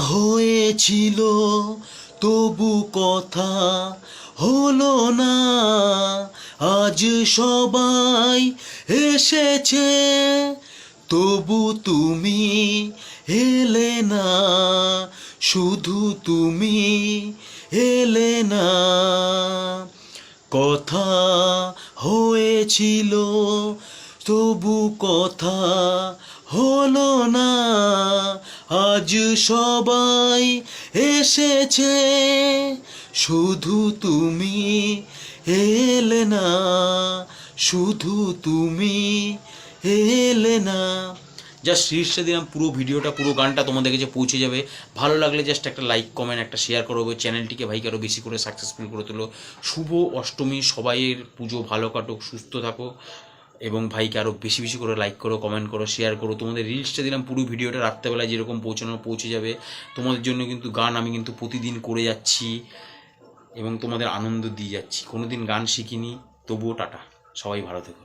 হয়েছিল তবু কথা হলো না, আজ সবাই এসেছে তবু তুমি এলে না, শুধু তুমি এলে না। কথা হয়েছিল তবু কথা হলো না, আজ সবাই এসেছে শুধু তুমি এলে না, শুধু তুমি এলে না। জাস্ট শীর্ষে দিলাম, পুরো ভিডিওটা পুরো গানটা তোমাদের কাছে পৌঁছে যাবে। ভালো লাগলে জাস্ট একটা লাইক কমেন্ট একটা শেয়ার করো, চ্যানেলটিকে ভাইকে আরও বেশি করে সাকসেসফুল করে তোলো। শুভ অষ্টমী, সবাইয়ের পুজো ভালো কাটুক, সুস্থ থাকো এবং ভাইকে আরও বেশি বেশি করে লাইক করো, কমেন্ট করো, শেয়ার করো। তোমাদের রিলসটা দিলাম, পুরো ভিডিওটা রাত্রেবেলায় যেরকম পৌঁছে যাবে। তোমাদের জন্য কিন্তু গান আমি কিন্তু প্রতিদিন করে যাচ্ছি এবং তোমাদের আনন্দ দিয়ে যাচ্ছি। কোনো দিন গান শিখিনি, তবুও টাটা, সবাই ভালো থেকো।